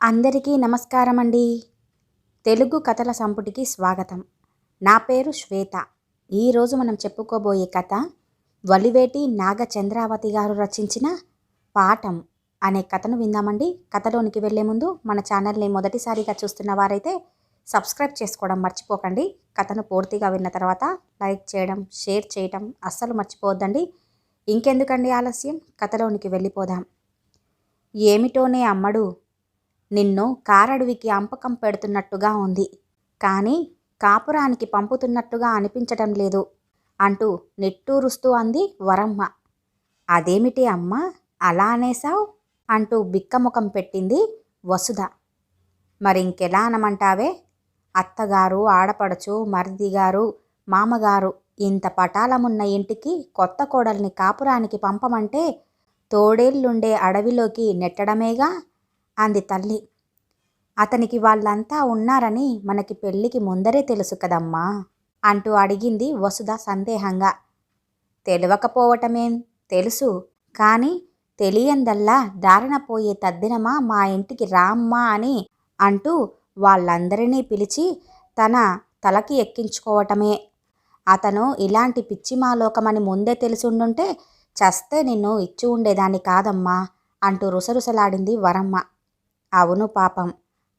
అందరికీ నమస్కారం అండి. తెలుగు కథల సంపుటికి స్వాగతం. నా పేరు శ్వేత. ఈరోజు మనం చెప్పుకోబోయే కథ వలివేటి నాగచంద్రావతి గారు రచించిన పాఠం అనే కథను విందామండి. కథలోనికి వెళ్లే ముందు మన ఛానల్ని మొదటిసారిగా చూస్తున్న వారైతే సబ్స్క్రైబ్ చేసుకోవడం మర్చిపోకండి. కథను పూర్తిగా విన్న తర్వాత లైక్ చేయడం, షేర్ చేయడం అస్సలు మర్చిపోవద్దండి. ఇంకెందుకండి ఆలస్యం, కథలోనికి వెళ్ళిపోదాం. ఏమిటోనే అమ్మడు, నిన్ను కారడవికి అంపకం పెడుతున్నట్టుగా ఉంది, కానీ కాపురానికి పంపుతున్నట్టుగా అనిపించటం లేదు అంటూ నిట్టూరుస్తూ అంది వరమ్మ. అదేమిటి అమ్మ అలా అనేసావు అంటూ బిక్కముఖం పెట్టింది వసుధ. మరింకెలా అనమంటావే? అత్తగారు, ఆడపడచు, మరిదిగారు, మామగారు ఇంత పటాలమున్న ఇంటికి కొత్త కోడల్ని కాపురానికి పంపమంటే తోడేళ్లుండే అడవిలోకి నెట్టడమేగా అంది తల్లి. అతనికి వాళ్ళంతా ఉన్నారని మనకి పెళ్ళికి ముందరే తెలుసు కదమ్మా అంటూ అడిగింది వసుధ సందేహంగా. తెలియకపోవటమేం, తెలుసు, కానీ తెలియందల్లా దారిన పోయే తద్దినమా మా ఇంటికి రామ్మా అని అంటూ వాళ్ళందరినీ పిలిచి తన తలకి ఎక్కించుకోవటమే. అతను ఇలాంటి పిచ్చిమాలోకమని ముందే తెలుసుండుంటే చస్తే నిన్ను ఇచ్చి ఉండేదాన్ని కాదమ్మా అంటూ రుసరుసలాడింది వరమ్మ. అవును పాపం,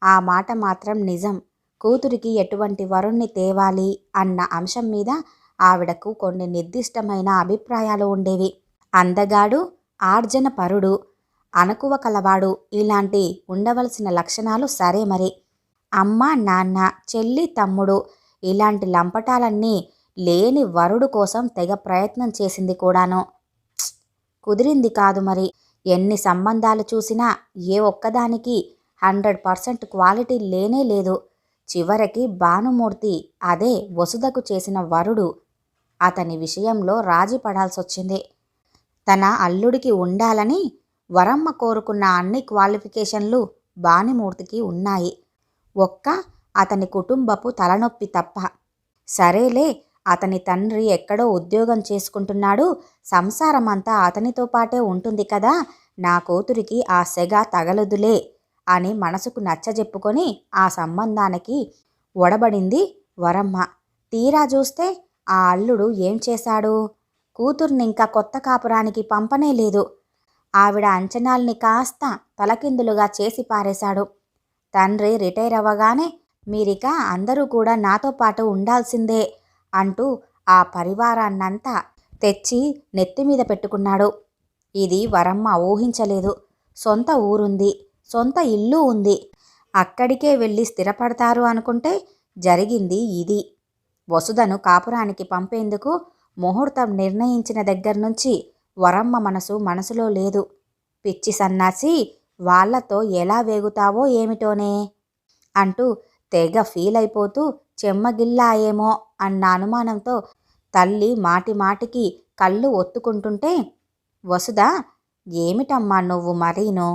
ఆ మాట మాత్రం నిజం. కూతురికి ఎటువంటి వరుణ్ణి తేవాలి అన్న అంశం మీద ఆవిడకు కొన్ని నిర్దిష్టమైన అభిప్రాయాలు ఉండేవి. అందగాడు, ఆర్జనపరుడు, అణకువ కలవాడు, ఇలాంటి ఉండవలసిన లక్షణాలు సరే మరి. అమ్మ, నాన్న, చెల్లి, తమ్ముడు ఇలాంటి లంపటాలన్నీ లేని వరుడు కోసం తెగ ప్రయత్నం చేసింది కూడాను. కుదిరింది కాదు మరి. ఎన్ని సంబంధాలు చూసినా ఏ ఒక్కదానికి 100% క్వాలిటీ లేనే లేదు. చివరికి భానుమూర్తి, అదే వసుధకు చేసిన వరుడు, అతని విషయంలో రాజీ పడాల్సొచ్చింది. తన అల్లుడికి ఉండాలని వరమ్మ కోరుకున్న అన్ని క్వాలిఫికేషన్లు భానుమూర్తికి ఉన్నాయి. ఒక్క అతని కుటుంబపు తలనొప్పి తప్ప. సరేలే, అతని తండ్రి ఎక్కడో ఉద్యోగం చేసుకుంటున్నాడు, సంసారం అంతా అతనితో పాటే ఉంటుంది కదా, నా కూతురికి ఆ సెగ తగలదులే అని మనసుకు నచ్చజెప్పుకొని ఆ సంబంధానికి ఒడబడింది వరమ్మ. తీరా చూస్తే ఆ అల్లుడు ఏం చేశాడు? కూతుర్నింకా కొత్త కాపురానికి పంపనే లేదు. ఆవిడ అంచనాల్ని కాస్త తలకిందులుగా చేసి పారేశాడు. తండ్రి రిటైర్ అవ్వగానే మీరిక అందరూ కూడా నాతో పాటు ఉండాల్సిందే అంటూ ఆ పరివారాన్నంతా తెచ్చి నెత్తిమీద పెట్టుకున్నాడు. ఇది వరమ్మ ఊహించలేదు. సొంత ఊరుంది, సొంత ఇల్లు ఉంది, అక్కడికే వెళ్ళి స్థిరపడతారు అనుకుంటే జరిగింది ఇది. వసుధను కాపురానికి పంపేందుకు ముహూర్తం నిర్ణయించిన దగ్గర నుంచి వరమ్మ మనసులో లేదు. పిచ్చి సన్నాసి, వాళ్లతో ఎలా వేగుతావో ఏమిటోనే అంటూ తెగ ఫీల్ అయిపోతూ చెమ్మగిల్లాయేమో అన్న అనుమానంతో తల్లి మాటి మాటికి కళ్ళు ఒత్తుకుంటుంటే, వసుధ, ఏమిటమ్మా నువ్వు మరీను?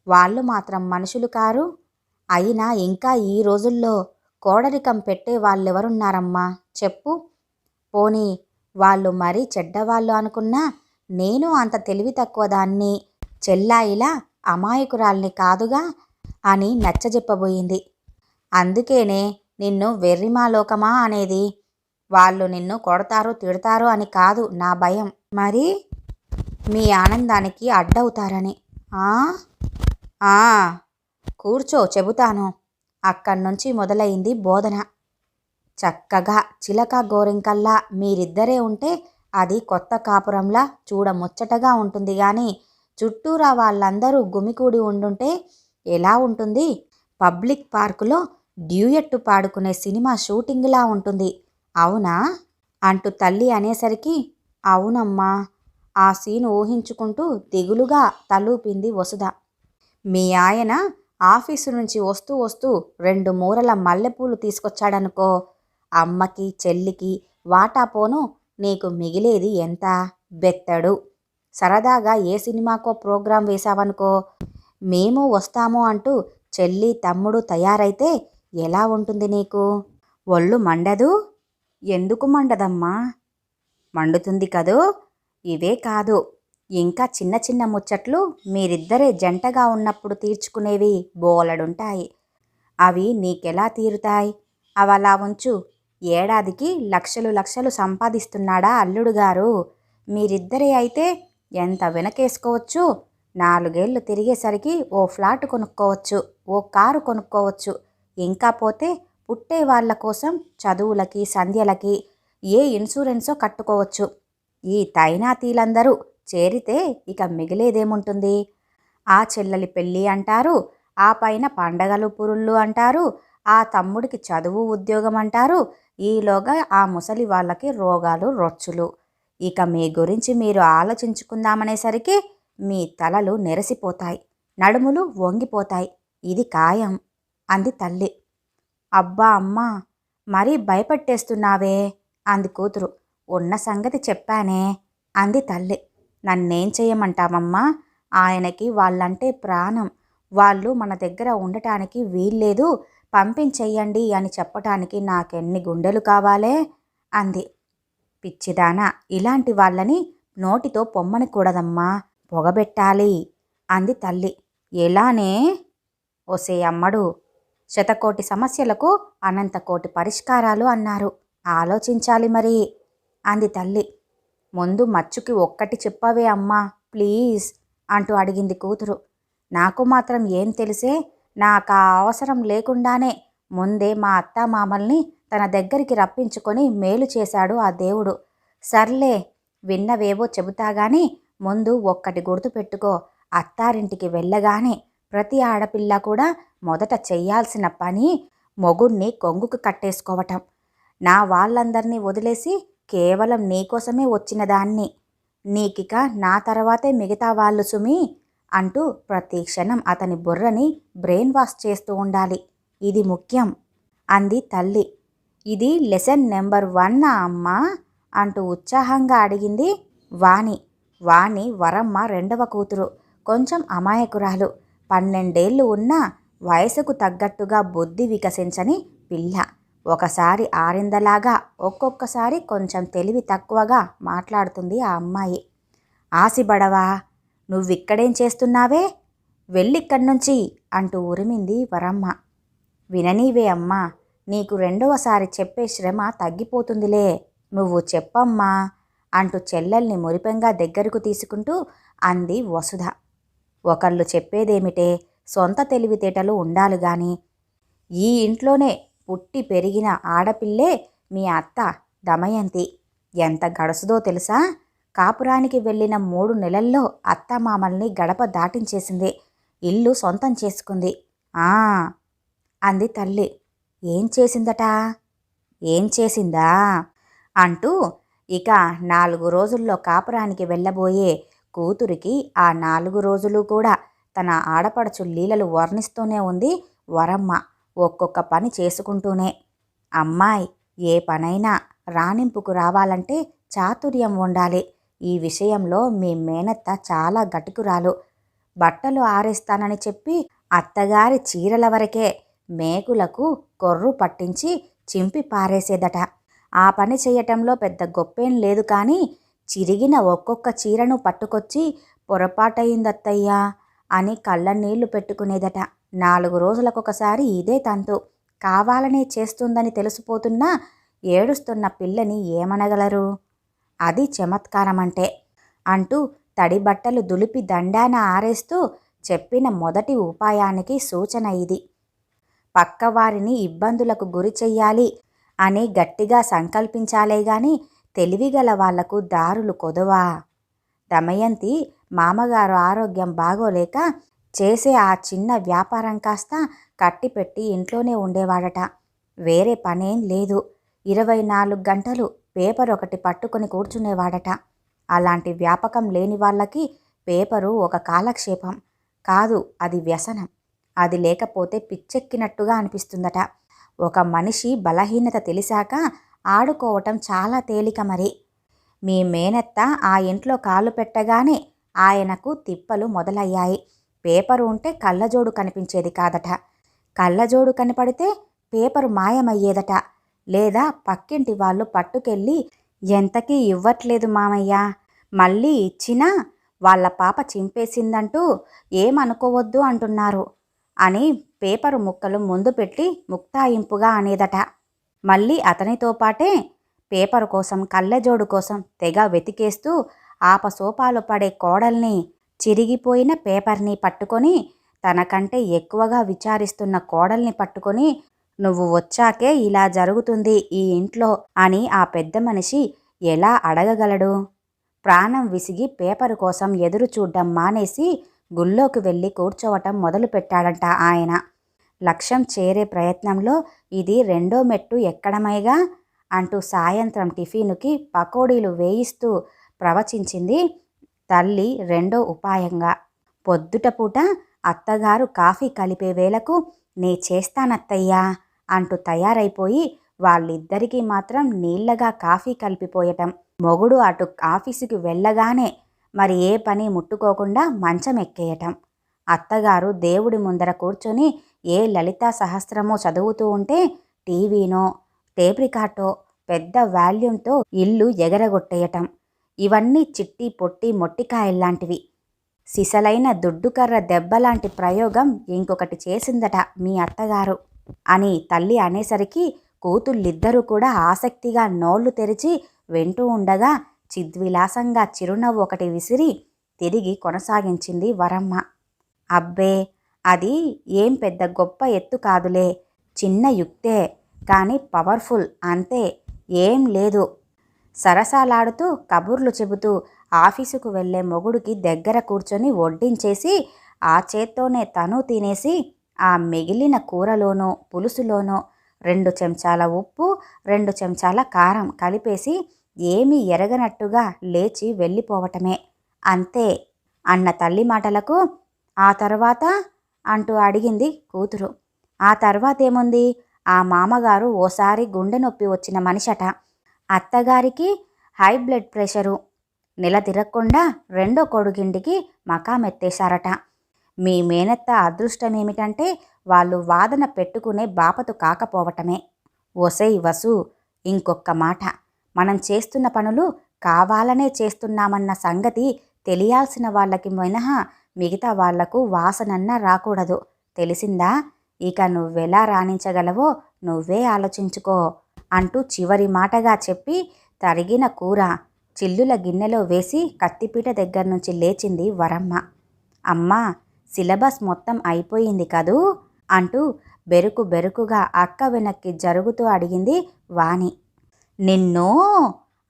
వాళ్ళు మాత్రం మనుషులు కారు? అయినా ఇంకా ఈ రోజుల్లో కోడరికం పెట్టే వాళ్ళెవరున్నారమ్మా చెప్పు? పోనీ వాళ్ళు మరీ చెడ్డవాళ్ళు అనుకున్నా నేను అంత తెలివి తక్కువ దాన్ని, చెల్లాయిలా అమాయకురాల్ని కాదుగా అని నచ్చజెప్పబోయింది. అందుకేనే నిన్ను వెర్రిమాలోకమా అనేది. వాళ్ళు నిన్ను కొడతారు, తిడతారు అని కాదు నా భయం, మరి మీ ఆనందానికి అడ్డవుతారని. ఆ కూర్చో చెబుతాను. అక్కడ్నుంచి మొదలైంది బోధన. చక్కగా చిలక గోరింకల్లా మీరిద్దరే ఉంటే అది కొత్త కాపురంలా చూడముచ్చటగా ఉంటుంది గాని చుట్టూరా వాళ్ళందరూ గుమికూడి ఉండుంటే ఎలా ఉంటుంది? పబ్లిక్ పార్కులో డ్యూయెట్టు పాడుకునే సినిమా షూటింగ్లా ఉంటుంది, అవునా అంటూ తల్లి అనేసరికి అవునమ్మా, ఆ సీను ఊహించుకుంటూ దిగులుగా తలూపింది వసుధ. మీ ఆయన ఆఫీసు నుంచి వస్తూ వస్తూ 2 మూరల మల్లెపూలు తీసుకొచ్చాడనుకో, అమ్మకి చెల్లికి వాటా పోను నీకు మిగిలేది ఎంత? బెత్తడు. సరదాగా ఏ సినిమాకో ప్రోగ్రాం వేశావనుకో, మేము వస్తాము అంటూ చెల్లి తమ్ముడు తయారైతే ఎలా ఉంటుంది నీకు? ఒళ్ళు మండదు? ఎందుకు మండదమ్మా? మండుతుంది కదూ. ఇవే కాదు, ఇంకా చిన్న చిన్న ముచ్చట్లు మీరిద్దరే జంటగా ఉన్నప్పుడు తీర్చుకునేవి బోలెడుంటాయి. అవి నీకెలా తీరుతాయి? అవలా ఉంచు. ఏడాదికి లక్షలు లక్షలు సంపాదిస్తున్నాడా అల్లుడుగారు? మీరిద్దరే అయితే ఎంత వెనకేసుకోవచ్చు? 4 ఏళ్ళు తిరిగేసరికి ఓ ఫ్లాట్ కొనుక్కోవచ్చు, ఓ కారు కొనుక్కోవచ్చు. ఇంకా పోతే పుట్టే వాళ్ళ కోసం చదువులకి సంధ్యలకి ఏ ఇన్సూరెన్సో కట్టుకోవచ్చు. ఈ తైనాతీలందరూ చేరితే ఇక మిగిలేదేముంటుంది? ఆ చెల్లెలి పెళ్ళి అంటారు, ఆ పైన పండగలు పురుళ్ళు అంటారు, ఆ తమ్ముడికి చదువు ఉద్యోగం అంటారు. ఈలోగా ఆ ముసలి వాళ్ళకి రోగాలు రొచ్చులు. ఇక మీ గురించి మీరు ఆలోచించుకుందామనేసరికి మీ తలలు నెరసిపోతాయి, నడుములు వంగిపోతాయి. ఇది ఖాయం అంది తల్లి. అబ్బా అమ్మా, మరీ భయపెట్టేస్తున్నావే అంది కూతురు. ఉన్న సంగతి చెప్పానే అంది తల్లి. నన్నేం చెయ్యమంటావమ్మా? ఆయనకి వాళ్ళంటే ప్రాణం. వాళ్ళు మన దగ్గర ఉండటానికి వీల్లేదు, పంపించెయ్యండి అని చెప్పటానికి నాకెన్ని గుండెలు కావాలే అంది. పిచ్చిదానా, ఇలాంటి వాళ్ళని నోటితో పొమ్మనకూడదమ్మా, పొగబెట్టాలి అంది తల్లి. ఎలానే? ఒసే అమ్మడు, శతకోటి సమస్యలకు అనంతకోటి పరిష్కారాలు అన్నారు. ఆలోచించాలి మరి అంది తల్లి. ముందు మచ్చుకి ఒక్కటి చెప్పవే అమ్మా ప్లీజ్ అంటూ అడిగింది కూతురు. నాకు మాత్రం ఏం తెలిసే? నాకా అవసరం లేకుండానే ముందే మా అత్తామామల్ని తన దగ్గరికి రప్పించుకొని మేలు చేశాడు ఆ దేవుడు. సర్లే, విన్నవేవో చెబుతాగాని ముందు ఒక్కటి గుర్తుపెట్టుకో. అత్తారింటికి వెళ్ళగానే ప్రతి ఆడపిల్ల కూడా మొదట చెయ్యాల్సిన పని మొగుణ్ణి కొంగుకు కట్టేసుకోవటం. నా వాళ్ళందర్నీ వదిలేసి కేవలం నీకోసమే వచ్చిన దాన్ని. నీకిక నా తర్వాతే మిగతా వాళ్ళు సుమి అంటూ ప్రతి క్షణం అతని బుర్రని బ్రెయిన్ వాష్ చేస్తూ ఉండాలి. ఇది ముఖ్యం అంది తల్లి. ఇది లెసన్ నెంబర్ 1 అమ్మా అంటూ ఉత్సాహంగా అడిగింది వాణి. వాణి వరమ్మ రెండవ కూతురు. కొంచెం అమాయకురాలు. 12 ఏళ్ళు ఉన్నా వయసుకు తగ్గట్టుగా బుద్ధి వికసించని పిల్ల. ఒకసారి ఆరిందలాగా, ఒక్కొక్కసారి కొంచెం తెలివి తక్కువగా మాట్లాడుతుంది ఆ అమ్మాయి. ఆసిబడవా, నువ్విక్కడేం చేస్తున్నావే? వెళ్ళిక్కడ్నుంచి అంటూ ఉరిమింది వరమ్మ. విననీవే అమ్మా, నీకు రెండవసారి చెప్పే శ్రమ తగ్గిపోతుందిలే. నువ్వు చెప్పమ్మా అంటూ చెల్లెల్ని మురిపెంగా దగ్గరకు తీసుకుంటూ అంది వసుధ. ఒకళ్ళు చెప్పేదేమిటే, సొంత తెలివితేటలు ఉండాలి గాని. ఈ ఇంట్లోనే పుట్టి పెరిగిన ఆడపిల్లే మీ అత్త దమయంతి. ఎంత గడుసుదో తెలుసా? కాపురానికి వెళ్ళిన 3 నెలల్లో అత్తమామల్ని గడప దాటించేసింది. ఇల్లు సొంతం చేసుకుంది. ఆ అంది తల్లి. ఏం చేసిందట? ఏం చేసిందా అంటూ ఇక 4 రోజుల్లో కాపురానికి వెళ్ళబోయే కూతురికి ఆ 4 రోజులు కూడా తన ఆడపడుచు లీలలు వర్ణిస్తూనే ఉంది వరమ్మ, ఒక్కొక్క పని చేసుకుంటూనే. అమ్మాయి ఏ పనైనా రాణింపుకు రావాలంటే చాతుర్యం ఉండాలి. ఈ విషయంలో మీ మేనత్త చాలా గటికురాలు. బట్టలు ఆరేస్తానని చెప్పి అత్తగారి చీరల వరకే మేకులకు కొర్రు పట్టించి చింపి పారేసేదట. ఆ పని చేయటంలో పెద్ద గొప్పేం లేదు కానీ చిరిగిన ఒక్కొక్క చీరను పట్టుకొచ్చి పొరపాటయిందత్తయ్యా అని కళ్ళనీళ్లు పెట్టుకునేదట. 4 రోజులకొకసారి ఇదే తంతు. కావాలనే చేస్తుందని తెలిసిపోతున్నా ఏడుస్తున్న పిల్లని ఏమనగలరు? అది చమత్కారమంటే అంటూ తడి బట్టలు దులిపి దండాన ఆరేస్తూ చెప్పిన మొదటి ఉపాయానికి సూచన ఇది. పక్కవారిని ఇబ్బందులకు గురి చెయ్యాలి అని గట్టిగా సంకల్పించాలే గాని తెలివిగల వాళ్లకు దారులు కొదవా? దమయంతి మామగారు ఆరోగ్యం బాగోలేక చేసే ఆ చిన్న వ్యాపారం కాస్త కట్టిపెట్టి ఇంట్లోనే ఉండేవాడట. వేరే పనేం లేదు. 24 గంటలు పేపర్ ఒకటి పట్టుకొని కూర్చునేవాడట. అలాంటి వ్యాపకం లేని వాళ్ళకి పేపరు ఒక కాలక్షేపం కాదు, అది వ్యసనం. అది లేకపోతే పిచ్చెక్కినట్టుగా అనిపిస్తుందట. ఒక మనిషి బలహీనత తెలిసాక ఆడుకోవటం చాలా తేలిక మరి. మీ మేనత్త ఆ ఇంట్లో కాలు పెట్టగానే ఆయనకు తిప్పలు మొదలయ్యాయి. పేపరు ఉంటే కళ్ళజోడు కనిపించేది కాదట. కళ్ళజోడు కనపడితే పేపరు మాయమయ్యేదట. లేదా పక్కింటి వాళ్ళు పట్టుకెళ్ళి ఎంతకీ ఇవ్వట్లేదు మామయ్య, మళ్ళీ ఇచ్చినా వాళ్ళ పాప చింపేసిందంటూ ఏమనుకోవద్దు అంటున్నారు అని పేపరు ముక్కలు ముందు పెట్టి ముక్తాయింపుగా అనేదట. మళ్ళీ అతనితో పాటే పేపరు కోసం, కళ్ళజోడు కోసం తెగ వెతికేస్తూ ఆపసోపాలు పడే కోడల్ని, చిరిగిపోయిన పేపర్ని పట్టుకొని, తనకంటే ఎక్కువగా విచారిస్తున్న కోడల్ని పట్టుకొని, నువ్వు వచ్చాకే ఇలా జరుగుతుంది ఈ ఇంట్లో అని ఆ పెద్ద మనిషి ఎలా అడగగలడు? ప్రాణం విసిగి పేపరు కోసం ఎదురు చూడ్డం మానేసి గుళ్ళోకి వెళ్ళి కూర్చోవటం మొదలుపెట్టాడంట ఆయన. లక్ష్యం చేరే ప్రయత్నంలో ఇది రెండో మెట్టు ఎక్కడమైగా అంటూ సాయంత్రం టిఫినుకి పకోడీలు వేయిస్తూ ప్రవచించింది తల్లి రెండో ఉపాయంగా. పొద్దుటపూట అత్తగారు కాఫీ కలిపే వేళకు నే చేస్తానత్తయ్యా అంటూ తయారైపోయి వాళ్ళిద్దరికీ మాత్రం నీళ్లగా కాఫీ కలిపిపోయటం. మొగుడు అటు ఆఫీసుకి వెళ్ళగానే మరి ఏ పని ముట్టుకోకుండా మంచం ఎక్కేయటం. అత్తగారు దేవుడి ముందర కూర్చొని ఏ లలితా సహస్రమో చదువుతూ ఉంటే టీవీనో టేప్ రికార్డో పెద్ద వాల్యూమ్తో ఇల్లు ఎగరగొట్టేయటం. ఇవన్నీ చిట్టి పొట్టి మొట్టికాయల్లాంటివి. సిసలైన దుడ్డుకర్ర దెబ్బలాంటి ప్రయోగం ఇంకొకటి చేసిందట మీ అత్తగారు అని తల్లి అనేసరికి కూతుళ్ళిద్దరూ కూడా ఆసక్తిగా నోళ్లు తెరిచి వింటూ ఉండగా చిద్విలాసంగా చిరునవ్వు ఒకటి విసిరి తిరిగి కొనసాగించింది వరమ్మ. అబ్బే, అది ఏం పెద్ద గొప్ప ఎత్తు కాదులే, చిన్న యుక్తే, కానీ పవర్ఫుల్ అంతే, ఏం లేదు. సరసాలాడుతూ కబుర్లు చెబుతూ ఆఫీసుకు వెళ్లే మొగుడికి దగ్గర కూర్చొని వడ్డించేసి ఆ చేత్తోనే తను తినేసి ఆ మిగిలిన కూరలోనో పులుసులోనో 2 చెంచాల ఉప్పు 2 చెంచాల కారం కలిపేసి ఏమీ ఎరగనట్టుగా లేచి వెళ్ళిపోవటమే, అంతే అన్న తల్లి మాటలకు ఆ తర్వాత అంటూ అడిగింది కూతురు. ఆ తర్వాతేముంది? ఆ మామగారు ఓసారి గుండె నొప్పి వచ్చిన మనిషట. అత్తగారికి హై బ్లడ్ ప్రెషరు. నెల తిరగకుండా రెండో కొడుకింటికి మకామెత్తేశారట. మీ మేనత్త అదృష్టమేమిటంటే వాళ్ళు వాదన పెట్టుకునే బాపతు కాకపోవటమే. ఒసేయ్ వసు, ఇంకొక్క మాట, మనం చేస్తున్న పనులు కావాలనే చేస్తున్నామన్న సంగతి తెలియాల్సిన వాళ్ళకి మినహా మిగతా వాళ్లకు వాసనన్నా రాకూడదు, తెలిసిందా? ఇక నువ్వెలా రాణించగలవో నువ్వే ఆలోచించుకో అంటూ చివరి మాటగా చెప్పి తరిగిన కూర చిల్లుల గిన్నెలో వేసి కత్తిపీట దగ్గర నుంచి లేచింది వరమ్మ. అమ్మా, సిలబస్ మొత్తం అయిపోయింది కదూ అంటూ బెరుకు బెరుకుగా అక్క వెనక్కి జరుగుతూ అడిగింది వాణి. నిన్నో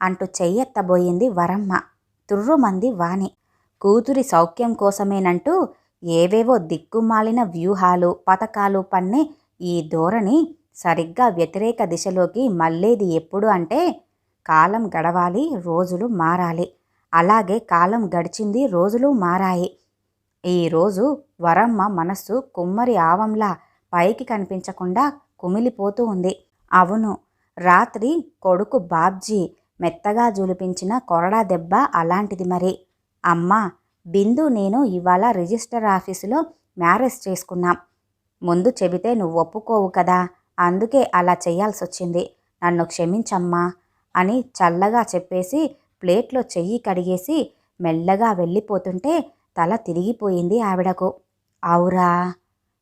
అంటూ చెయ్యెత్తబోయింది వరమ్మ. తుర్రుమంది వాణి. కూతురి సౌఖ్యం కోసమేనంటూ ఏవేవో దిక్కుమాలిన వ్యూహాలు పథకాలు పన్నే ఈ ధోరణి సరిగ్గా వ్యతిరేక దిశలోకి మళ్ళేది ఎప్పుడు అంటే, కాలం గడవాలి, రోజులు మారాలి. అలాగే కాలం గడిచింది, రోజులు మారాయి. ఈరోజు వరమ్మ మనస్సు కుమ్మరి ఆవంలా పైకి కనిపించకుండా కుమిలిపోతూ ఉంది. అవును, రాత్రి కొడుకు బాబ్జీ మెత్తగా జులిపించిన కొరడా దెబ్బ అలాంటిది మరి. అమ్మా, బిందు నేను ఇవాళ రిజిస్టర్ ఆఫీసులో మ్యారేజ్ చేసుకున్నాం. ముందు చెబితే నువ్వు ఒప్పుకోవు కదా, అందుకే అలా చెయ్యాల్సొచ్చింది. నన్ను క్షమించమ్మా అని చల్లగా చెప్పేసి ప్లేట్లో చెయ్యి కడిగేసి మెల్లగా వెళ్ళిపోతుంటే తల తిరిగిపోయింది ఆవిడకు. అవురా,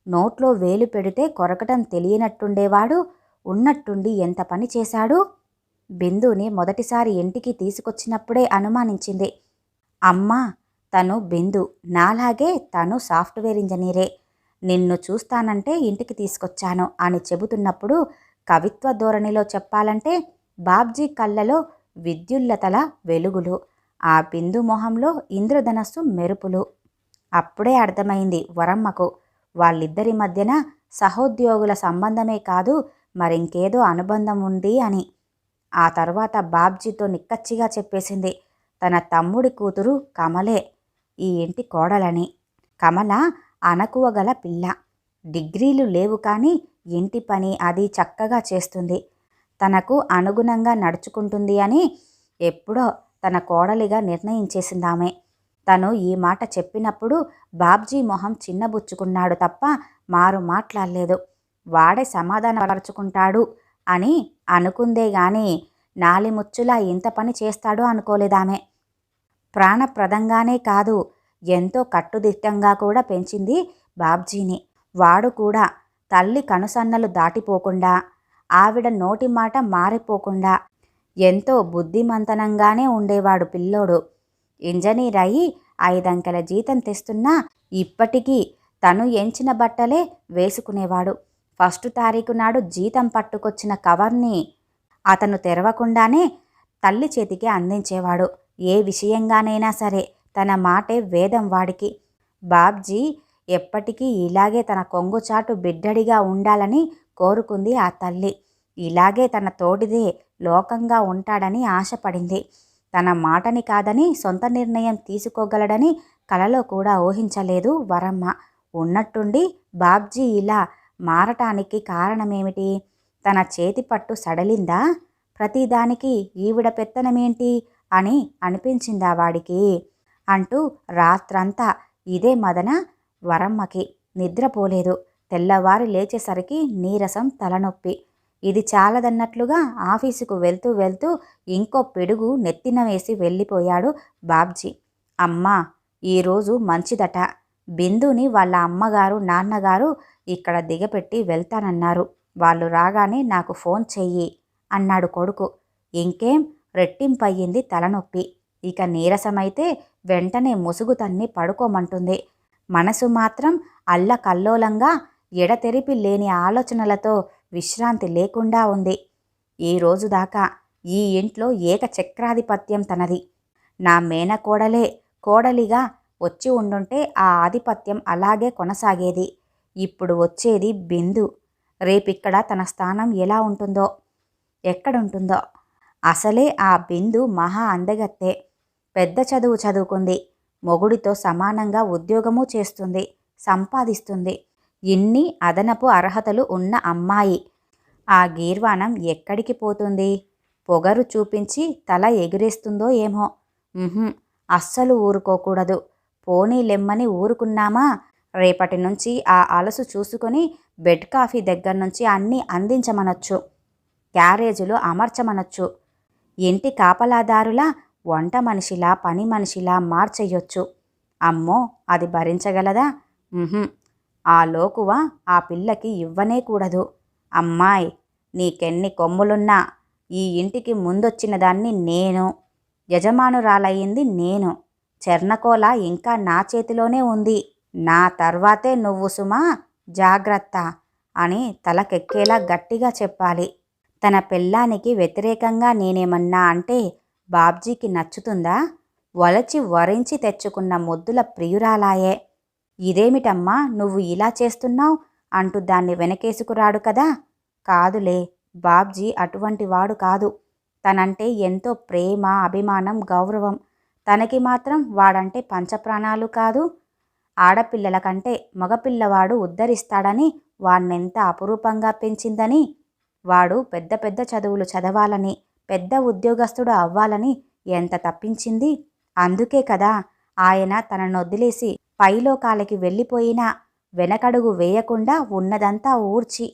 నోట్లో వేలు పెడితే కొరకటం తెలియనట్టుండేవాడు ఉన్నట్టుండి ఎంత పని చేశాడు. బిందుని మొదటిసారి ఇంటికి తీసుకొచ్చినప్పుడే అనుమానించింది. అమ్మా, తను బిందు, నాలాగే తను సాఫ్ట్వేర్ ఇంజనీరే. నిన్ను చూస్తానంటే ఇంటికి తీసుకొచ్చాను అని చెబుతున్నప్పుడు కవిత్వ ధోరణిలో చెప్పాలంటే బాబ్జీ కళ్ళలో విద్యుల్లతల వెలుగులు, ఆ బిందు మొహంలో ఇంద్రధనస్సు మెరుపులు. అప్పుడే అర్థమైంది వరమ్మకు వాళ్ళిద్దరి మధ్యన సహోద్యోగుల సంబంధమే కాదు మరింకేదో అనుబంధం ఉంది అని. ఆ తర్వాత బాబ్జీతో నిక్కచ్చిగా చెప్పేసింది తన తమ్ముడి కూతురు కమలే ఈ ఇంటి కోడలని. కమల అనకువగల పిల్ల, డిగ్రీలు లేవు కానీ ఇంటి పని అది చక్కగా చేస్తుంది, తనకు అనుగుణంగా నడుచుకుంటుంది అని ఎప్పుడో తన కోడలిగా నిర్ణయించేసిందామె. తను ఈ మాట చెప్పినప్పుడు బాబ్జీ మొహం చిన్నబుచ్చుకున్నాడు తప్ప మారు మాట్లాడలేదు. వాడే సమాధానపరుచుకుంటాడు అని అనుకుందే గాని నాలిముచ్చులా ఇంత పని చేస్తాడు అనుకోలేదామె. ప్రాణప్రదంగానే కాదు, ఎంతో కట్టుదిట్టంగా కూడా పెంచింది బాబ్జీని. వాడు కూడా తల్లి కనుసన్నలు దాటిపోకుండా, ఆవిడ నోటి మాట మారిపోకుండా ఎంతో బుద్ధిమంతనంగానే ఉండేవాడు పిల్లోడు. ఇంజనీర్ అయి 5 అంకెల జీతం తెస్తున్నా ఇప్పటికీ తను ఎంచిన బట్టలే వేసుకునేవాడు. ఫస్ట్ తారీఖు నాడు జీతం పట్టుకొచ్చిన కవర్ని అతను తెరవకుండానే తల్లి చేతికి అందించేవాడు. ఏ విషయంగానైనా సరే తన మాటే వేదం వాడికి. బాబ్జీ ఎప్పటికీ ఇలాగే తన కొంగుచాటు బిడ్డడిగా ఉండాలని కోరుకుంది ఆ తల్లి. ఇలాగే తన తోటిదే లోకంగా ఉంటాడని ఆశపడింది. తన మాటని కాదని సొంత నిర్ణయం తీసుకోగలడని కలలో కూడా ఊహించలేదు వరమ్మ. ఉన్నట్టుండి బాబ్జీ ఇలా మారటానికి కారణమేమిటి? తన చేతి పట్టు సడలిందా? ప్రతిదానికి ఈవిడ పెత్తనమేంటి అని అనిపించిందా వాడికి? అంటూ రాత్రంతా ఇదే మదన వరమ్మకి. నిద్రపోలేదు. తెల్లవారి లేచేసరికి నీరసం, తలనొప్పి. ఇది చాలదన్నట్లుగా ఆఫీసుకు వెళ్తూ వెళ్తూ ఇంకో పిడుగు నెత్తిన వేసి వెళ్ళిపోయాడు బాబ్జీ. అమ్మా, ఈరోజు మంచిదట. బిందుని వాళ్ళ అమ్మగారు నాన్నగారు ఇక్కడ దిగపెట్టి వెళ్తానన్నారు. వాళ్ళు రాగానే నాకు ఫోన్ చెయ్యి అన్నాడు కొడుకు. ఇంకేం, రెట్టింపయ్యింది తలనొప్పి. ఇక నీరసమైతే వెంటనే ముసుగు తన్ని పడుకోమంటుంది. మనసు మాత్రం అల్లకల్లోలంగా ఎడతెరిపి లేని ఆలోచనలతో విశ్రాంతి లేకుండా ఉంది. ఈ రోజు దాకా ఈ ఇంట్లో ఏకచక్రాధిపత్యం తనది. నా మేనకోడలే కోడలిగా వచ్చి ఉండుంటే ఆ ఆధిపత్యం అలాగే కొనసాగేది. ఇప్పుడు వచ్చేది బిందు. రేపిక్కడ తన స్థానం ఎలా ఉంటుందో, ఎక్కడుంటుందో. అసలే ఆ బిందు మహా అందగత్తే. పెద్ద చదువు చదువుకుంది. మొగుడితో సమానంగా ఉద్యోగమూ చేస్తుంది, సంపాదిస్తుంది. ఇన్ని అదనపు అర్హతలు ఉన్న అమ్మాయి. ఆ గీర్వాణం ఎక్కడికి పోతుంది? పొగరు చూపించి తల ఎగిరేస్తుందో ఏమో. అస్సలు ఊరుకోకూడదు. పోనీలెమ్మని ఊరుకున్నామా, రేపటి నుంచి ఆ అలసు చూసుకొని బెడ్ కాఫీ దగ్గర నుంచి అన్నీ అందించమనొచ్చు, క్యారేజీలు అమర్చమనొచ్చు. ఇంటి కాపలాదారులా వంట మనిషిలా పని మనిషిలా మార్చెయ్యొచ్చు. అమ్మో, అది భరించగలదా? ఆ లోకువ ఆ పిల్లకి ఇవ్వనే కూడదు. అమ్మాయ్, నీకెన్ని కొమ్ములున్నా ఈ ఇంటికి ముందొచ్చిన దాన్ని నేను, యజమానురాలయ్యింది నేను. చెర్నకోల ఇంకా నా చేతిలోనే ఉంది. నా తర్వాతే నువ్వు సుమా, జాగ్రత్త అని తలకెక్కేలా గట్టిగా చెప్పాలి. తన పెళ్ళానికి వ్యతిరేకంగా నేనేమన్నా అంటే బాబ్జీకి నచ్చుతుందా? వలచి వరించి తెచ్చుకున్న ముద్దుల ప్రియురాలాయే. ఇదేమిటమ్మా నువ్వు ఇలా చేస్తున్నావు అంటూ దాన్ని వెనకేసుకురాడు కదా. కాదులే, బాబ్జీ అటువంటి వాడు కాదు. తనంటే ఎంతో ప్రేమ, అభిమానం, గౌరవం. తనకి మాత్రం వాడంటే పంచప్రాణాలు కాదు. ఆడపిల్లల కంటే మగపిల్లవాడు ఉద్ధరిస్తాడని, వాణ్ణెంత అపురూపంగా పెంచిందని, వాడు పెద్ద పెద్ద చదువులు చదవాలని, పెద్ద ఉద్యోగస్తుడు అవ్వాలని ఎంత తప్పించింది. అందుకే కదా ఆయన తనను వదిలేసి పైలోకాలకి వెళ్ళిపోయినా వెనకడుగు వేయకుండా ఉన్నదంతా ఊడ్చి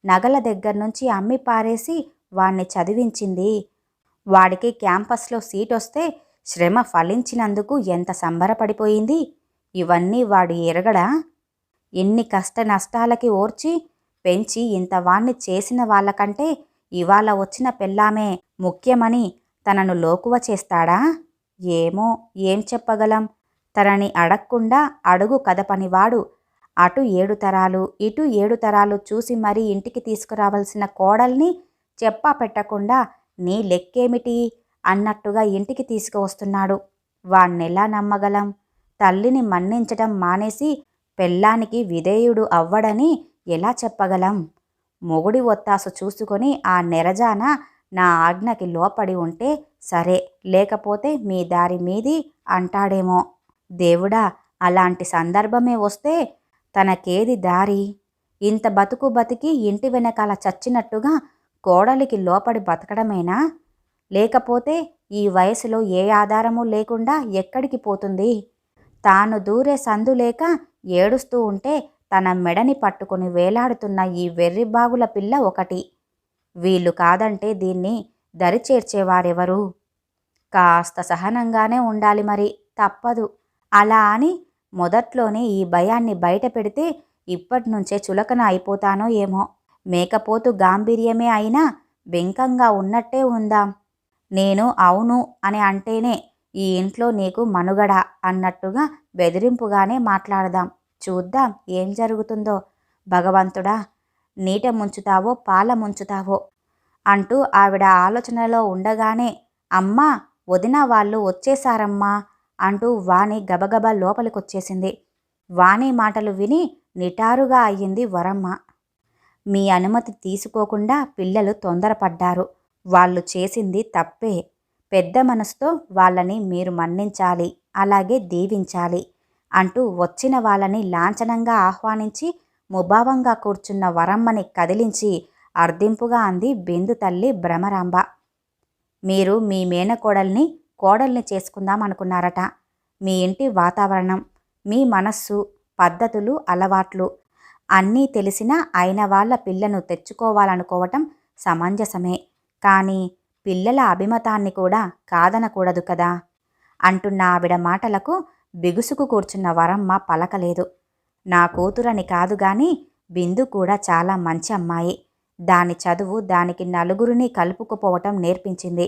నగల దగ్గర్నుంచి అమ్మి పారేసి వాణ్ణి చదివించింది. వాడికి క్యాంపస్లో సీటొస్తే శ్రమ ఫలించినందుకు ఎంత సంబరపడిపోయింది. ఇవన్నీ వాడు ఎరగడా? ఎన్ని కష్ట నష్టాలకి ఓర్చి పెంచి ఇంత వాణ్ణి చేసిన వాళ్ళకంటే ఇవాళ వచ్చిన పెళ్ళామే ముఖ్యమని తనను లోకువ చేస్తాడా? ఏమో, ఏం చెప్పగలం. తనని అడక్కుండా అడుగు కదపనివాడు అటు 7 తరాలు ఇటు 7 తరాలు చూసి మరీ ఇంటికి తీసుకురావాల్సిన కోడల్ని చెప్పా పెట్టకుండా నీ లెక్కేమిటి అన్నట్టుగా ఇంటికి తీసుకువస్తున్నాడు. వాణ్ణెలా నమ్మగలం? తల్లిని మన్నించటం మానేసి పెళ్ళానికి విధేయుడు అవ్వడని ఎలా చెప్పగలం? మొగుడి ఒత్తాసు చూసుకొని ఆ నెరజాన నా ఆజ్ఞకి లోపడి ఉంటే సరే, లేకపోతే మీ దారి మీది అంటాడేమో. దేవుడా, అలాంటి సందర్భమే వస్తే తనకేది దారి? ఇంత బతుకు బతికి ఇంటి వెనకాల చచ్చినట్టుగా కోడలికి లోపడి బతకడమేనా? లేకపోతే ఈ వయసులో ఏ ఆధారమూ లేకుండా ఎక్కడికి పోతుంది? తాను దూరే సందు లేక ఏడుస్తూ ఉంటే తన మెడని పట్టుకుని వేలాడుతున్న ఈ వెర్రిబాగుల పిల్ల ఒకటి. వీళ్ళు కాదంటే దీన్ని దరిచేర్చేవారెవరు? కాస్త సహనంగానే ఉండాలి మరి, తప్పదు. అలా అని మొదట్లోనే ఈ భయాన్ని బయట పెడితే ఇప్పటినుంచే చులకన అయిపోతానో ఏమో. మేకపోతు గాంభీర్యమే అయినా బెంకంగా ఉన్నట్టే ఉందాం. నేను అవును అని అంటేనే ఈ ఇంట్లో నీకు మనుగడ అన్నట్టుగా బెదిరింపుగానే మాట్లాడదాం. చూద్దాం ఏం జరుగుతుందో. భగవంతుడా, నీట ముంచుతావో పాల ముంచుతావో అంటూ ఆవిడ ఆలోచనలో ఉండగానే అమ్మా, వదిన వాళ్ళు వచ్చేశారమ్మా అంటూ వాణి గబగబా లోపలికొచ్చేసింది. వాణి మాటలు విని నిటారుగా అయ్యింది వరమ్మ. మీ అనుమతి తీసుకోకుండా పిల్లలు తొందరపడ్డారు. వాళ్ళు చేసింది తప్పే. పెద్ద మనసుతో వాళ్ళని మీరు మన్నించాలి, అలాగే దీవించాలి అంటూ వచ్చిన వాళ్ళని లాంఛనంగా ఆహ్వానించి ముభావంగా కూర్చున్న వరమ్మని కదిలించి అర్దింపుగా అంది బిందు తల్లి భ్రమరాంబ. మీరు మీ మేనకోడల్ని కోడల్ని చేసుకుందాం అనుకున్నారట. మీ ఇంటి వాతావరణం, మీ మనస్సు, పద్ధతులు, అలవాట్లు అన్నీ తెలిసినా అయిన వాళ్ళ పిల్లను తెచ్చుకోవాలనుకోవటం సమంజసమే. కానీ పిల్లల అభిమతాన్ని కూడా కాదనకూడదు కదా అంటున్న ఆవిడ మాటలకు బిగుసుకు కూర్చున్న వరమ్మ పలకలేదు. నా కూతురని కాదు గాని బిందు కూడా చాలా మంచి అమ్మాయి. దాని చదువు దానికి నలుగురిని కలుపుకుపోవటం నేర్పించింది.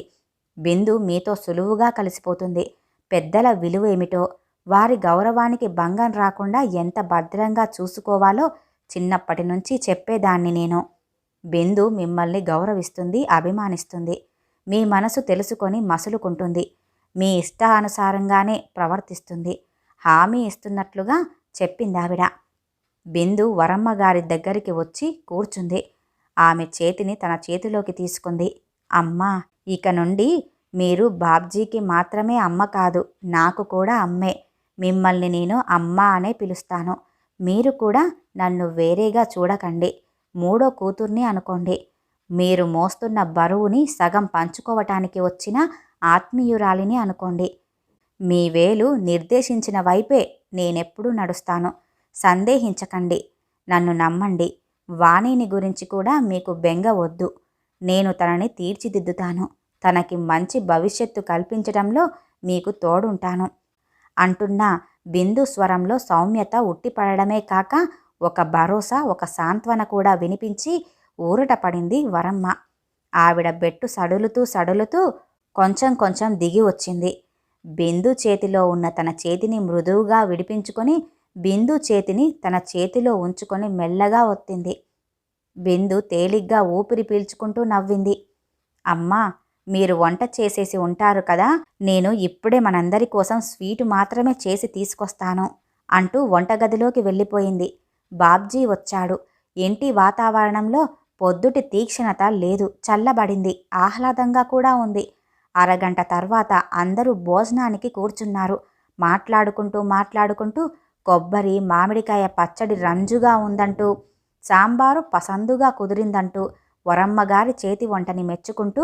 బిందు మీతో సులువుగా కలిసిపోతుంది. పెద్దల విలువ ఏమిటో, వారి గౌరవానికి భంగం రాకుండా ఎంత భద్రంగా చూసుకోవాలో చిన్నప్పటి నుంచి చెప్పేదాన్ని నేను. బిందు మిమ్మల్ని గౌరవిస్తుంది, అభిమానిస్తుంది. మీ మనసు తెలుసుకొని మసులుకుంటుంది. మీ ఇష్టానుసారంగానే ప్రవర్తిస్తుంది. హామీ ఇస్తున్నట్లుగా చెప్పిందావిడ. బిందు వరమ్మ గారి దగ్గరికి వచ్చి కూర్చుంది. ఆమె చేతిని తన చేతిలోకి తీసుకుంది. అమ్మా, ఇక నుండి మీరు బాబ్జీకి మాత్రమే అమ్మ కాదు, నాకు కూడా అమ్మే. మిమ్మల్ని నేను అమ్మ అనే పిలుస్తాను. మీరు కూడా నన్ను వేరేగా చూడకండి. మూడో కూతుర్ని అనుకోండి. మీరు మోస్తున్న బరువుని సగం పంచుకోవటానికి వచ్చిన ఆత్మీయురాలిని అనుకోండి. మీ వేలు నిర్దేశించిన వైపే నేనెప్పుడూ నడుస్తాను. సందేహించకండి, నన్ను నమ్మండి. వాణిని గురించి కూడా మీకు బెంగ వద్దు. నేను తనని తీర్చిదిద్దుతాను. తనకి మంచి భవిష్యత్తు కల్పించడంలో మీకు తోడుంటాను అంటున్న బిందు స్వరంలో సౌమ్యత ఉట్టిపడడమే కాక ఒక భరోసా, ఒక సాంత్వన కూడా వినిపించి ఊరట పడింది వరమ్మ. ఆవిడ బెట్టు సడులుతూ సడులుతూ కొంచెం కొంచెం దిగి వచ్చింది. బిందు చేతిలో ఉన్న తన చేతిని మృదువుగా విడిపించుకొని బిందు చేతిని తన చేతిలో ఉంచుకొని మెల్లగా ఒత్తింది. బిందు తేలిగ్గా ఊపిరి పీల్చుకుంటూ నవ్వింది. అమ్మా, మీరు వంట చేసేసి ఉంటారు కదా, నేను ఇప్పుడే మనందరి కోసం స్వీటు మాత్రమే చేసి తీసుకొస్తాను అంటూ వంటగదిలోకి వెళ్ళిపోయింది. బాబ్జీ వచ్చాడు. ఇంటి వాతావరణంలో పొద్దుటి తీక్షణత లేదు, చల్లబడింది, ఆహ్లాదంగా కూడా ఉంది. అరగంట తర్వాత అందరూ భోజనానికి కూర్చున్నారు. మాట్లాడుకుంటూ కొబ్బరి మామిడికాయ పచ్చడి రంజుగా ఉందంటూ, సాంబారు పసందుగా కుదిరిందంటూ వరమ్మగారి చేతి వంటని మెచ్చుకుంటూ,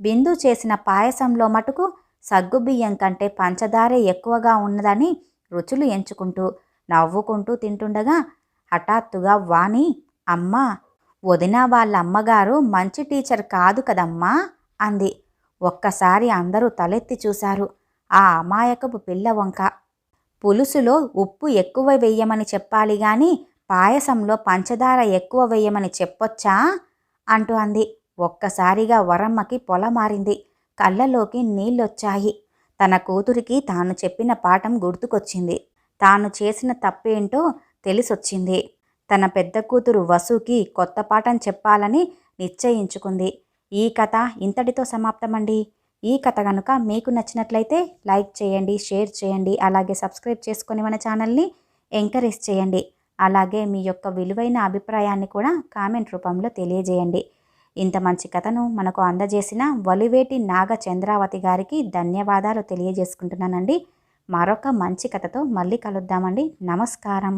బిందు చేసిన పాయసంలో మటుకు సగ్గుబియ్యం కంటే పంచదారే ఎక్కువగా ఉన్నదని రుచులు ఎంచుకుంటూ నవ్వుకుంటూ తింటుండగా హఠాత్తుగా వాణి, అమ్మా, వదిన వాళ్ళ అమ్మగారు మంచి టీచర్ కాదు కదమ్మా అంది. ఒక్కసారి అందరూ తలెత్తి చూశారు ఆ అమాయకపు పిల్ల వంక. పులుసులో ఉప్పు ఎక్కువ వెయ్యమని చెప్పాలి గాని పాయసంలో పంచదార ఎక్కువ వెయ్యమని చెప్పొచ్చా అంటూ అంది. ఒక్కసారిగా వరమ్మకి పొలమారింది. కళ్ళలోకి నీళ్ళొచ్చాయి. తన కూతురికి తాను చెప్పిన పాఠం గుర్తుకొచ్చింది. తాను చేసిన తప్పేంటో తెలిసొచ్చింది. తన పెద్ద కూతురు వసుకి కొత్త పాఠం చెప్పాలని నిశ్చయించుకుంది. ఈ కథ ఇంతటితో సమాప్తమండి. ఈ కథ కనుక మీకు నచ్చినట్లయితే లైక్ చేయండి, షేర్ చేయండి, అలాగే సబ్స్క్రైబ్ చేసుకొని మన ఛానల్ని ఎంకరేజ్ చేయండి. అలాగే మీ యొక్క విలువైన అభిప్రాయాన్ని కూడా కామెంట్ రూపంలో తెలియజేయండి. ఇంత మంచి కథను మనకు అందజేసిన వలివేటి నాగ చంద్రావతి గారికి ధన్యవాదాలు తెలియజేసుకుంటున్నానండి. మరొక మంచి కథతో మళ్ళీ కలుద్దామండి. నమస్కారం.